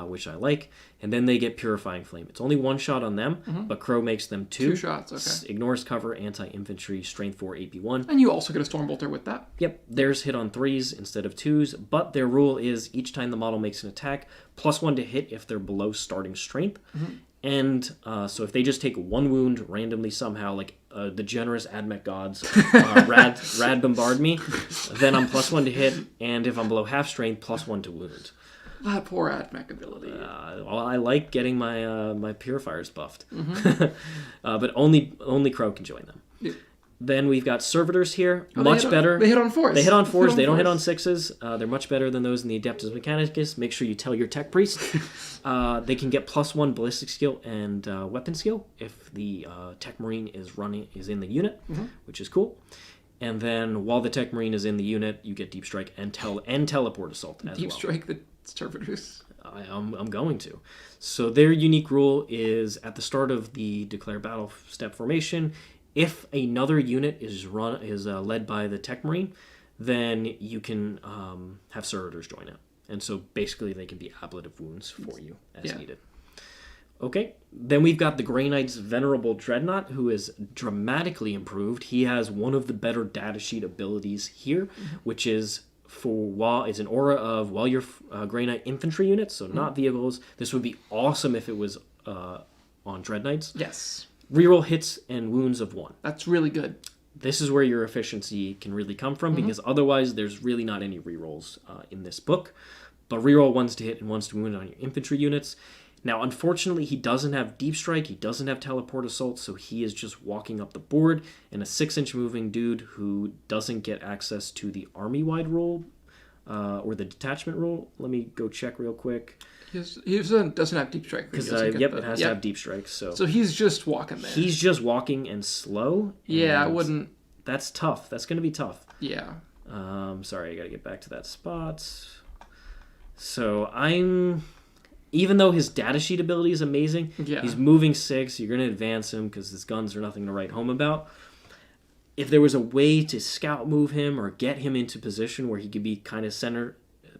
which I like. And then they get Purifying Flame. It's only 1 shot on them, but Crowe makes them 2. 2 shots, okay. Ignores cover, anti-infantry, strength 4, AP 1. And you also get a Stormbolter with that. Yep, theirs hit on 3s instead of 2s, but their rule is each time the model makes an attack, +1 to hit if they're below starting strength. And so if they just take 1 wound randomly somehow, like the generous Admech gods rad bombard me, then I'm +1 to hit, and if I'm below half strength, +1 to wound. That poor Admech ability. Well, I like getting my purifiers buffed, but only Crow can join them. Yep. Then we've got Servitors here, much better. They hit on 4s. They hit on 4s. They don't hit on 6s. They're much better than those in the Adeptus Mechanicus. Make sure you tell your tech priest. They can get +1 ballistic skill and weapon skill if the Techmarine is in the unit, which is cool. And then while the Techmarine is in the unit, you get Deep Strike and Teleport Assault as well. Deep Strike the Servitors. I'm going to. So their unique rule is at the start of the Declare Battle step formation, if another unit is led by the Techmarine, then you can have Servitors join it. And so basically they can be ablative wounds for you as needed. Okay, then we've got the Grey Knight's Venerable Dreadnought, who is dramatically improved. He has one of the better datasheet abilities here, which is it's an aura of while you're Grey Knight infantry units, so not vehicles. This would be awesome if it was on Dreadknights. Yes. Reroll hits and wounds of 1. That's really good. This is where your efficiency can really come from, because otherwise there's really not any rerolls in this book. But reroll 1s to hit and 1s to wound on your infantry units. Now, unfortunately, he doesn't have Deep Strike, he doesn't have Teleport Assault, so he is just walking up the board, and a 6-inch moving dude who doesn't get access to the army-wide rule, or the detachment rule. Let me go check real quick. He doesn't have Deep Strike. Because, it has to have Deep Strike, so he's just walking there. He's just walking and slow. Yeah, I wouldn't... That's tough. That's going to be tough. Yeah. Sorry, I got to get back to that spot. So even though his datasheet ability is amazing, he's moving 6, you're going to advance him because his guns are nothing to write home about. If there was a way to scout move him or get him into position where he could be kind of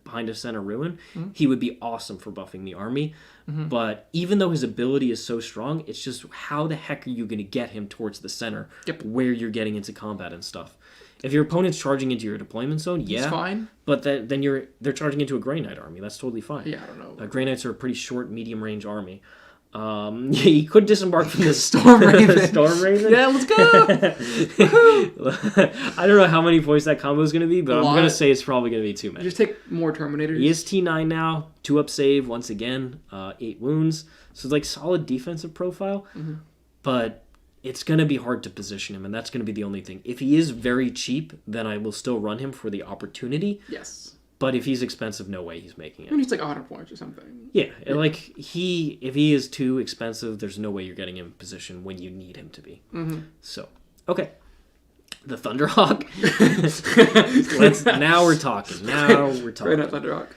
behind a center ruin, he would be awesome for buffing the army. But even though his ability is so strong, it's just how the heck are you going to get him towards the center where you're getting into combat and stuff? If your opponent's charging into your deployment zone, he's fine. But then they're charging into a Grey Knight army. That's totally fine. Yeah, I don't know. Grey Knights are a pretty short, medium-range army. He could disembark from the Stormraven. Stormraven. Yeah, let's go. I don't know how many points that combo is going to be, but I'm going to say it's probably going to be too many. Just take more Terminators. He is T9 now, 2-up save once again, 8 wounds. So it's like solid defensive profile, but it's going to be hard to position him, and that's going to be the only thing. If he is very cheap, then I will still run him for the opportunity. Yes. But if he's expensive, no way he's making it. I mean, he's like 100 points or something. Yeah, like if he is too expensive, there's no way you're getting him in position when you need him to be. So, okay. The Thunderhawk. Now we're talking. Right at Thunderhawk.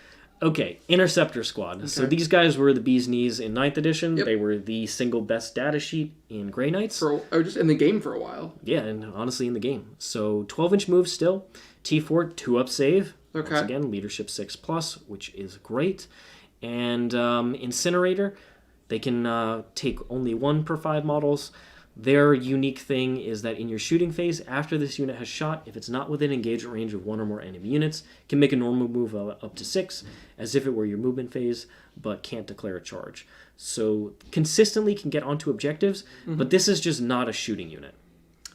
Okay, Interceptor Squad. Okay. So these guys were the bee's knees in 9th edition. They were the single best data sheet in Grey Knights. Or just in the game for a while. Yeah, and honestly in the game. So 12-inch moves still. T4, 2-up save. Okay. Once again, leadership 6+, which is great. And Incinerator, they can take only 1 per 5 models. Their unique thing is that in your shooting phase, after this unit has shot, if it's not within engagement range of 1 or more enemy units, can make a normal move up to 6, as if it were your movement phase, but can't declare a charge. So consistently can get onto objectives, but this is just not a shooting unit.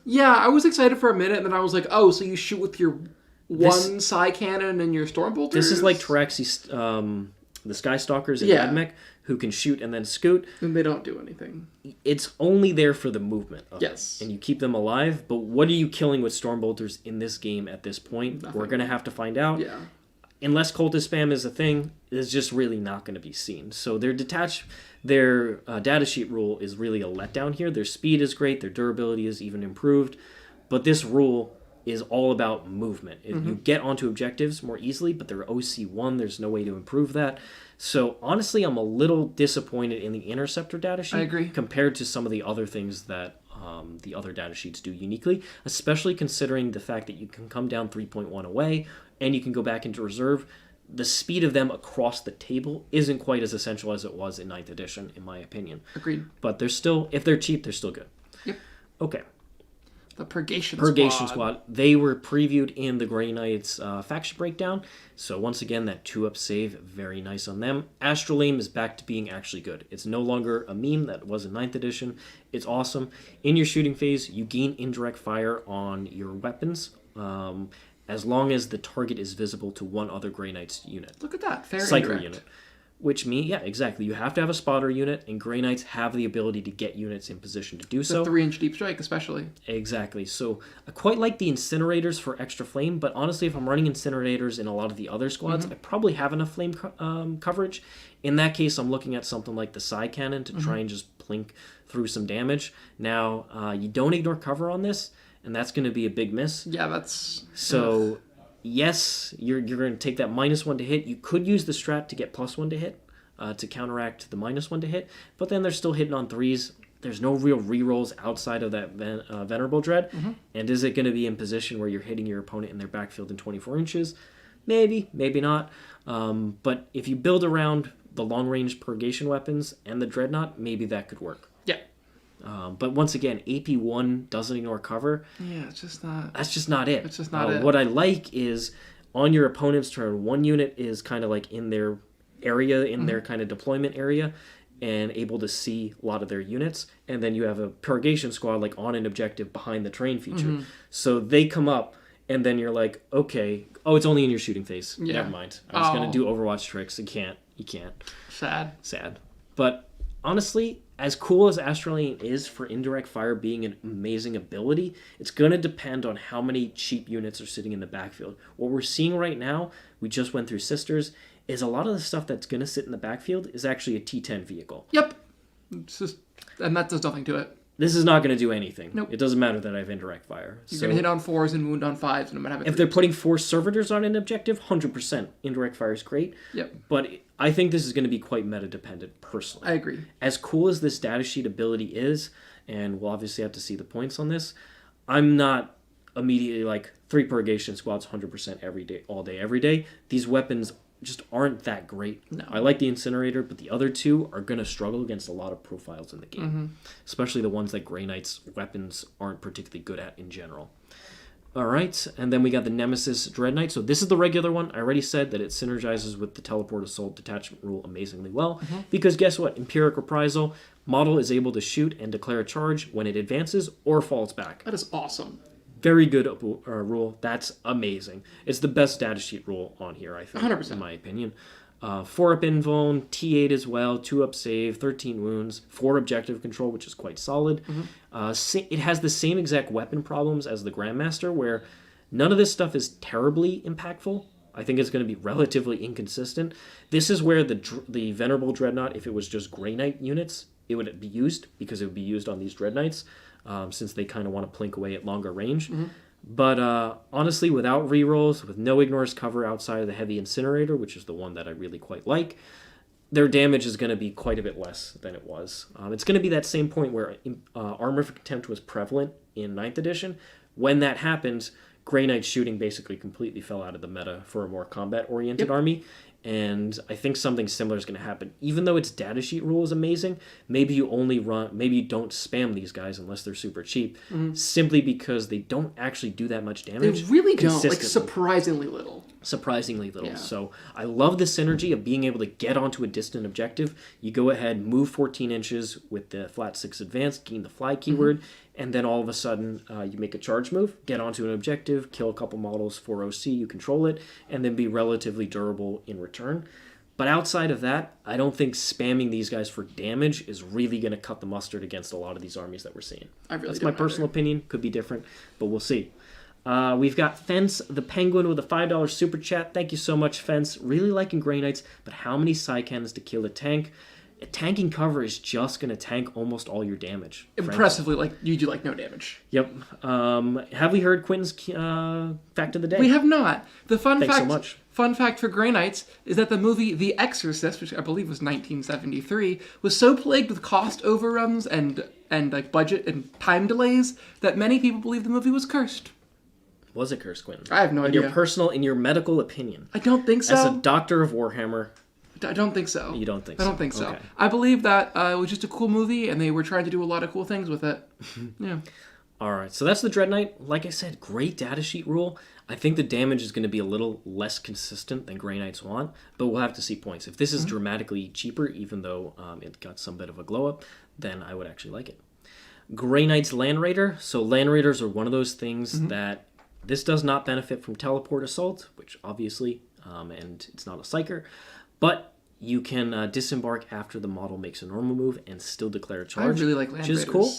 Yeah, I was excited for a minute, and then I was like, oh, so you shoot with your one Psy Cannon and your Stormbolters? This is like Tyraxi, the Skystalkers in Admech, who can shoot and then scoot. And they don't do anything. It's only there for the movement of it, and you keep them alive, but what are you killing with Stormbolters in this game at this point? Nothing. We're going to have to find out. Yeah. Unless Cultist Spam is a thing, it's just really not going to be seen. So their datasheet rule is really a letdown here. Their speed is great, their durability is even improved, but this rule is all about movement. You get onto objectives more easily, but they're OC1. There's no way to improve that. So honestly, I'm a little disappointed in the Interceptor datasheet. I agree. Compared to some of the other things that the other datasheets do uniquely, especially considering the fact that you can come down 3.1 away and you can go back into reserve. The speed of them across the table isn't quite as essential as it was in 9th edition, in my opinion. Agreed. But they're still, if they're cheap, they're still good. Yep. Okay. The Purgation Squad. They were previewed in the Grey Knights faction breakdown. So once again, that 2-up save, very nice on them. Astral Aim is back to being actually good. It's no longer a meme that was in 9th edition. It's awesome. In your shooting phase, you gain indirect fire on your weapons, as long as the target is visible to one other Grey Knights unit. Look at that. Fair Psyker indirect. unit. Which means, yeah, exactly. You have to have a spotter unit, and Grey Knights have the ability to get units in position to do so. The 3-inch deep strike, especially. Exactly. So I quite like the incinerators for extra flame, but honestly, if I'm running incinerators in a lot of the other squads, I probably have enough flame coverage. In that case, I'm looking at something like the Psy Cannon to try and just plink through some damage. Now, you don't ignore cover on this, and that's going to be a big miss. Yeah, that's... So... Yes, you're going to take that -1 to hit. You could use the strat to get +1 to hit, to counteract the -1 to hit, but then they're still hitting on 3s. There's no real rerolls outside of that Venerable Dread. And is it going to be in position where you're hitting your opponent in their backfield in 24 inches? Maybe, maybe not. But if you build around the long-range Purgation weapons and the Dreadnought, maybe that could work. Yeah. But once again, AP1 doesn't ignore cover. Yeah, it's just not... That's just not it. It's just not it. What I like is on your opponent's turn, one unit is kind of like in their area, in their kind of deployment area, and able to see a lot of their units. And then you have a Purgation Squad like on an objective behind the terrain feature. So they come up, and then you're like, okay, oh, it's only in your shooting phase. Yeah. Never mind. I was going to do Overwatch tricks. You can't. Sad. But honestly, as cool as Astral Aim is for indirect fire being an amazing ability, it's going to depend on how many cheap units are sitting in the backfield. What we're seeing right now, we just went through Sisters, is a lot of the stuff that's going to sit in the backfield is actually a T10 vehicle. Yep. It's just, and that does nothing to it. This is not going to do anything. Nope. It doesn't matter that I have indirect fire. You're going to hit on 4s and wound on 5s, no matter how if they're putting 4 Servitors on an objective, 100% indirect fire is great. Yep. But I think this is going to be quite meta-dependent, personally. I agree. As cool as this data sheet ability is, and we'll obviously have to see the points on this, I'm not immediately like 3 Purgation Squads 100% every day, all day, every day. These weapons just aren't that great. No. I like the Incinerator, but the other 2 are going to struggle against a lot of profiles in the game, especially the ones that Grey Knight's weapons aren't particularly good at in general. All right, and then we got the Nemesis Dreadknight. So this is the regular one. I already said that it synergizes with the Teleport Assault Detachment Rule amazingly well, because guess what? Empiric Reprisal, model is able to shoot and declare a charge when it advances or falls back. That is awesome. Very good rule. That's amazing. It's the best data sheet rule on here, I think, 100%. in my opinion. 4-up invuln, T8 as well, 2-up save, 13 wounds, 4 objective control, which is quite solid. It has the same exact weapon problems as the Grandmaster, where none of this stuff is terribly impactful. I think it's going to be relatively inconsistent. This is where the Venerable Dreadnought, if it was just Grey Knight units, it would be used, because it would be used on these Dreadknights. Since they kind of want to plink away at longer range. But honestly, without rerolls, with no ignores cover outside of the Heavy Incinerator, which is the one that I really quite like, their damage is going to be quite a bit less than it was. It's going to be that same point where Armor for Contempt was prevalent in 9th edition. When that happened, Grey Knight shooting basically completely fell out of the meta for a more combat-oriented army. And I think something similar is going to happen. Even though its data sheet rule is amazing, maybe you don't spam these guys unless they're super cheap, simply because they don't actually do that much damage. They really don't, like surprisingly little. Yeah. So I love the synergy of being able to get onto a distant objective. You go ahead, move 14 inches with the flat 6 advance, gain the fly keyword, and then all of a sudden you make a charge move, get onto an objective, kill a couple models for OC, you control it, and then be relatively durable in return. But outside of that, I don't think spamming these guys for damage is really going to cut the mustard against a lot of these armies that we're seeing. That's my personal opinion. Could be different, but we'll see. We've got Fence the Penguin with a $5 super chat. Thank you so much, Fence. Really liking Grey Knights, but how many Psy Cannons to kill a tank? A tanking cover is just going to tank almost all your damage. Impressively, like you do like no damage. Yep. Have we heard Quinton's fact of the day? We have not. The Thanks so much. Fun fact for Grey Knights is that the movie The Exorcist, which I believe was 1973, was so plagued with cost overruns and like budget and time delays that many people believe the movie was cursed. Was it cursed, Quinton? I have no idea. In your medical opinion. I don't think so. As a doctor of Warhammer. I don't think so. You don't think so? I don't think so. Okay. I believe that it was just a cool movie and they were trying to do a lot of cool things with it. Yeah. All right, so that's the Dreadnought. Like I said, great datasheet rule. I think the damage is going to be a little less consistent than Grey Knights want, but we'll have to see points. If this is dramatically cheaper, even though it got some bit of a glow up, then I would actually like it. Grey Knight's Land Raider. So Land Raiders are one of those things that this does not benefit from Teleport Assault, which obviously, and it's not a Psyker, but you can disembark after the model makes a normal move and still declare a charge. I really like Land which is Raiders. cool.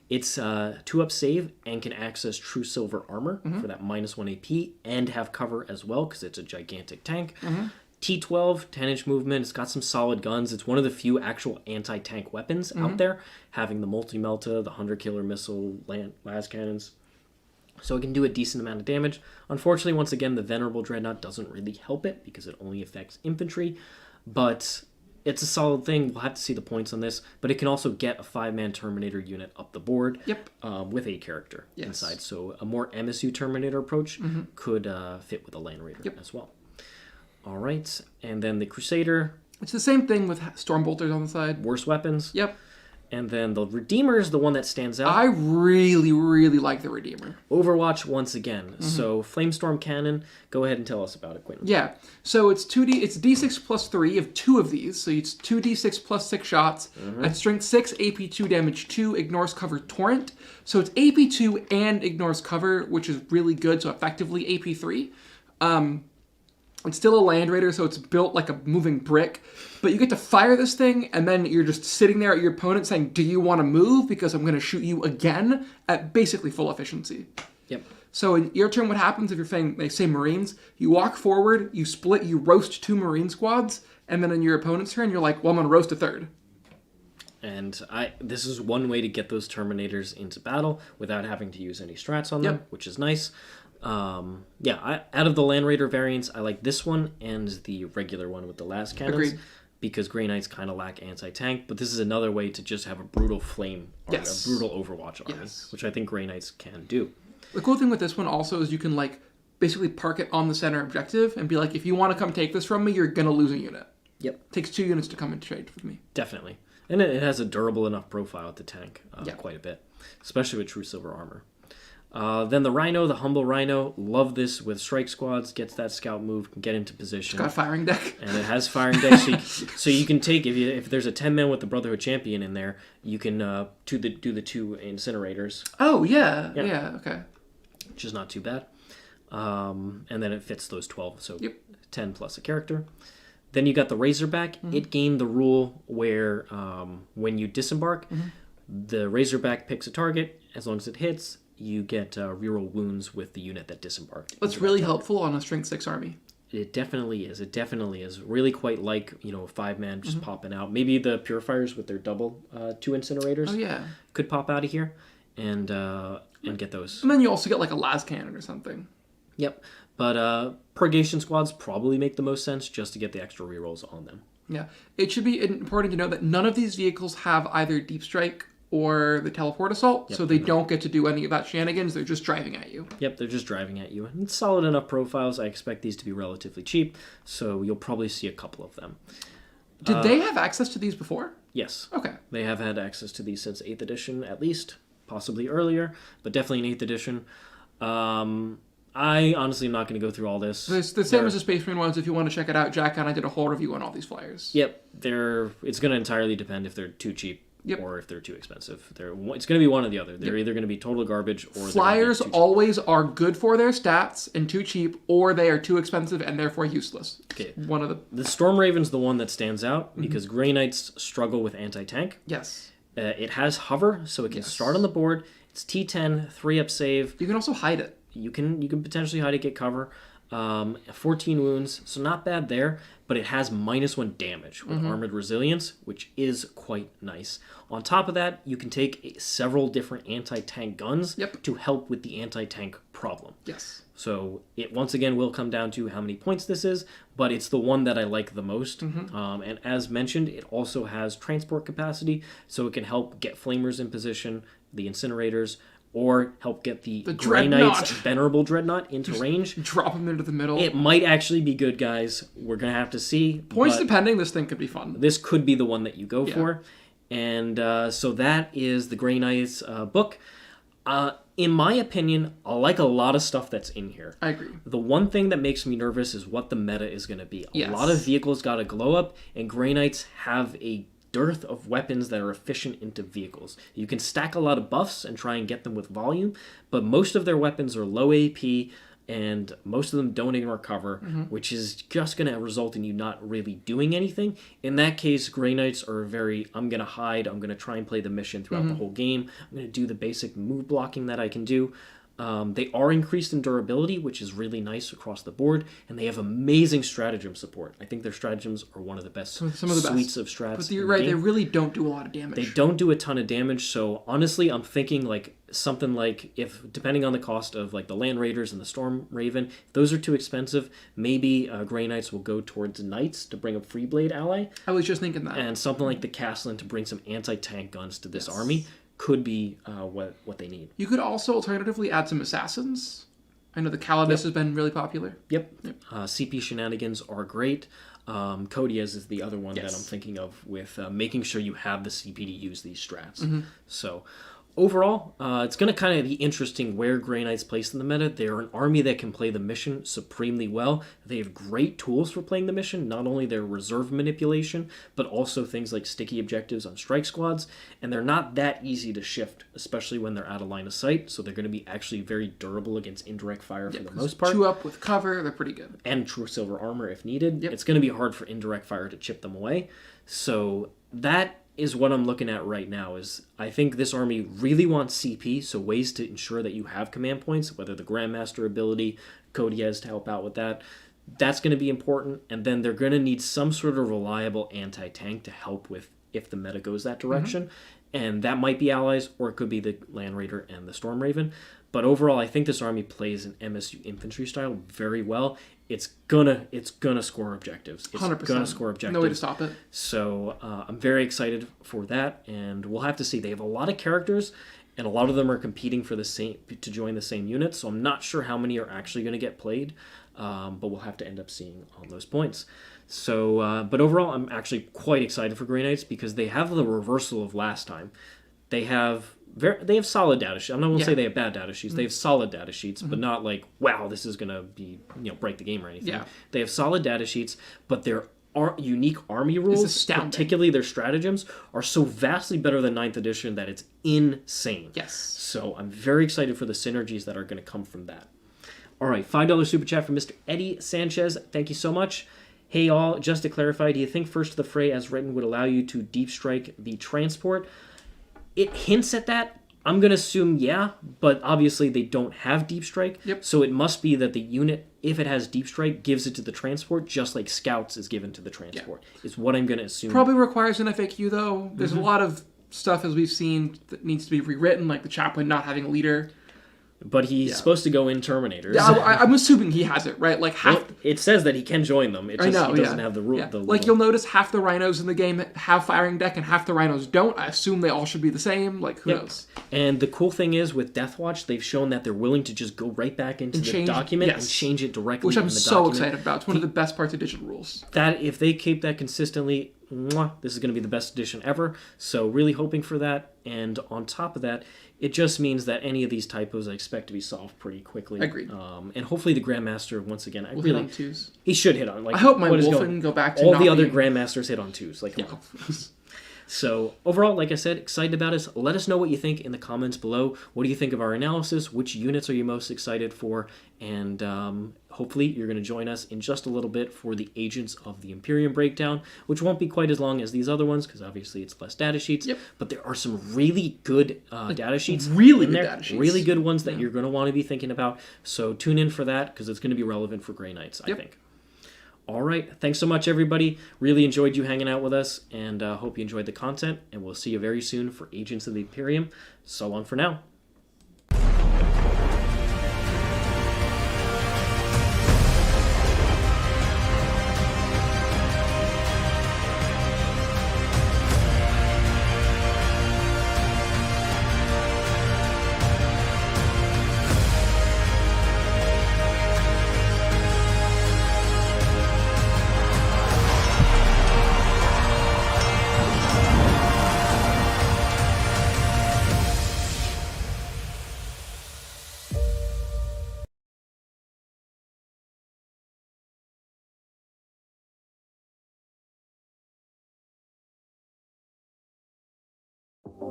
It's 2-up save and can access True Silver Armor for that -1 AP and have cover as well because it's a gigantic tank. T12, 10-inch movement. It's got some solid guns. It's one of the few actual anti-tank weapons out there, having the Multi-Melta, the 100-killer missile, las cannons. So it can do a decent amount of damage. Unfortunately, once again, the Venerable Dreadnought doesn't really help it because it only affects infantry, but it's a solid thing. We'll have to see the points on this, but it can also get a 5-man Terminator unit up the board with a character inside. So a more MSU Terminator approach could fit with a Land Raider as well. All right, and then the Crusader. It's the same thing with Stormbolters on the side. Worse weapons. Yep. And then the Redeemer is the one that stands out. I really, really like the Redeemer. Overwatch once again. So Flamestorm Cannon. Go ahead and tell us about it, Quinton. Yeah. So it's it's D6 plus 3. You have 2 of these. So it's 2d6 plus 6 shots. At strength 6, AP2, damage 2, ignores cover torrent. So it's AP2 and ignores cover, which is really good. So effectively AP3. It's still a Land Raider, so it's built like a moving brick. But you get to fire this thing, and then you're just sitting there at your opponent saying, do you want to move? Because I'm going to shoot you again at basically full efficiency. Yep. So in your turn, what happens if you're saying, they say Marines? You walk forward, you split, you roast 2 Marine squads, and then in your opponent's turn, you're like, well, I'm going to roast a third. And this is one way to get those Terminators into battle without having to use any strats on them, which is nice. Out of the Land Raider variants, I like this one and the regular one with the las cannons. Agreed. Because Grey Knights kind of lack anti-tank, but this is another way to just have a brutal flame army, a brutal Overwatch army, which I think Grey Knights can do. The cool thing with this one also is you can like basically park it on the center objective and be like, if you want to come take this from me, you're gonna lose a unit. Yep. Takes 2 units to come and trade with me. Definitely. And it has a durable enough profile to tank quite a bit, especially with True Silver Armor. Then the Rhino, the Humble Rhino, love this with strike squads, gets that scout move, can get into position. It's got firing deck. And it has firing deck, so you can take, if there's a 10-man with the Brotherhood Champion in there, you can do the 2 incinerators. Oh, yeah, okay. Which is not too bad. And then it fits those 12, so 10 plus a character. Then you got the Razorback. It gained the rule where when you disembark, the Razorback picks a target. As long as it hits, you get reroll wounds with the unit that disembarked. That's really helpful on a strength 6 army. It definitely is. It definitely is. Really quite like, a 5-man just popping out. Maybe the Purifiers with their double 2 incinerators could pop out of here and get those. And then you also get like a las cannon or something. Yep. But Purgation Squads probably make the most sense just to get the extra rerolls on them. Yeah. It should be important to know that none of these vehicles have either Deep Strike or the Teleport Assault, so they don't get to do any of that shenanigans. They're just driving at you. Yep, they're just driving at you. And it's solid enough profiles. I expect these to be relatively cheap, so you'll probably see a couple of them. Did they have access to these before? Yes. Okay. They have had access to these since 8th edition, at least. Possibly earlier, but definitely in 8th edition. I honestly am not going to go through all this. It's the same as the Space Marine ones. If you want to check it out, Jack and I did a whole review on all these flyers. Yep. It's going to entirely depend if they're too cheap. Or if they're too expensive. It's going to be one or the other. They're either going to be total garbage or flyers always are good for their stats and too cheap, or they are too expensive and therefore useless. Okay. One of the Stormraven's the one that stands out because Grey Knights struggle with anti-tank. Yes. It has hover, so it can start on the board. It's T10, 3-up save. You can also hide it. You can potentially hide it, get cover. 14 wounds, so not bad there, but it has -1 damage with Armored Resilience, which is quite nice. On top of that, you can take several different anti-tank guns to help with the anti-tank problem. Yes. So it once again will come down to how many points this is, but it's the one that I like the most. And as mentioned, it also has transport capacity, so it can help get flamers in position, the incinerators, or help get the Grey Knight's Venerable Dreadnought into range. Drop them into the middle. It might actually be good, guys. We're going to have to see. Points depending, this thing could be fun. This could be the one that you go for. And so that is the Grey Knight's book. In my opinion, I like a lot of stuff that's in here. I agree. The one thing that makes me nervous is what the meta is going to be. Yes. A lot of vehicles got a glow up, and Grey Knights have a dearth of weapons that are efficient into vehicles. You can stack a lot of buffs and try and get them with volume, but most of their weapons are low AP, and most of them don't even recover, which is just going to result in you not really doing anything. In that case, Grey Knights are I'm going to hide, I'm going to try and play the mission throughout the whole game, I'm going to do the basic move blocking that I can do. They are increased in durability, which is really nice across the board, and they have amazing stratagem support. I think their stratagems are one of the best some of the suites best. of strats. But you're right, they really don't do a lot of damage. They don't do a ton of damage, so honestly, I'm thinking like something like, if depending on the cost of like the Land Raiders and the Stormraven, if those are too expensive, maybe Grey Knights will go towards Knights to bring a Freeblade ally. I was just thinking that. And something like the Castellan to bring some anti-tank guns to this army could be what they need. You could also alternatively add some assassins. I know the Calidus has been really popular. Yep. CP shenanigans are great. Codiez is the other one that I'm thinking of with making sure you have the CP to use these strats. So overall, it's going to kind of be interesting where Grey Knights placed in the meta. They're an army that can play the mission supremely well. They have great tools for playing the mission, not only their reserve manipulation, but also things like sticky objectives on strike squads. And they're not that easy to shift, especially when they're out of line of sight. So they're going to be actually very durable against indirect fire for the most part. 2-up with cover, they're pretty good. And true silver armor if needed. It's going to be hard for indirect fire to chip them away. So that is what I'm looking at right now. Is I think this army really wants CP, so ways to ensure that you have command points, whether the Grandmaster ability, Codiez to help out with that, that's going to be important. And then they're going to need some sort of reliable anti-tank to help with if the meta goes that direction. And that might be allies, or it could be the Land Raider and the Stormraven. But overall, I think this army plays an MSU infantry style very well. It's gonna score objectives. It's 100%. gonna score objectives. No way to stop it. So I'm very excited for that, and we'll have to see. They have a lot of characters, and a lot of them are competing for the same to join the same unit. So I'm not sure how many are actually going to get played, but we'll have to end up seeing on those points. So, but overall, I'm actually quite excited for Grey Knights because they have the reversal of last time. They have solid data sheets. I'm not going to say they have bad data sheets. They have solid data sheets, but not like, wow, this is going to be, break the game or anything. They have solid data sheets, but their unique army rules, particularly their stratagems, are so vastly better than 9th edition that it's insane. Yes. So I'm very excited for the synergies that are going to come from that. All right, $5 super chat from Mr. Eddie Sanchez. Thank you so much. Hey y'all, just to clarify, do you think First to the Fray as written would allow you to deep strike the transport? It hints at that. I'm going to assume yeah, but obviously they don't have deep strike. So it must be that the unit, if it has deep strike, gives it to the transport, just like scouts is given to the transport, is what I'm going to assume. Probably requires an FAQ though. There's a lot of stuff, as we've seen, that needs to be rewritten, like the chaplain not having a leader. But he's supposed to go in Terminators. Yeah, I'm assuming he has it, right? Like it says that he can join them. It just he doesn't have the rule. Like you'll notice half the rhinos in the game have firing deck and half the rhinos don't. I assume they all should be the same. Like who knows? And the cool thing is with Deathwatch, they've shown that they're willing to just go right back into the document and change it directly. Which I'm in the so document. excited about. It's one of the best parts of digital rules. That if they keep that consistently, this is going to be the best edition ever. So really hoping for that. And on top of that, it just means that any of these typos I expect to be solved pretty quickly. Agreed. And hopefully the Grandmaster, once again, hit on twos. He should hit on. Like, I hope my Wolfen go back to all the other Grandmasters hit on twos. Like, yeah. So overall, like I said, excited about us. Let us know what you think in the comments below. What do you think of our analysis? Which units are you most excited for? And hopefully you're going to join us in just a little bit for the Agents of the Imperium breakdown, which won't be quite as long as these other ones because obviously it's less data sheets. But there are some really good data sheets really in there. Data sheets. Really good ones that you're going to want to be thinking about. So tune in for that because it's going to be relevant for Grey Knights, I think. All right. Thanks so much, everybody. Really enjoyed you hanging out with us, and hope you enjoyed the content. And we'll see you very soon for Agents of the Imperium. So long for now.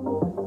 you.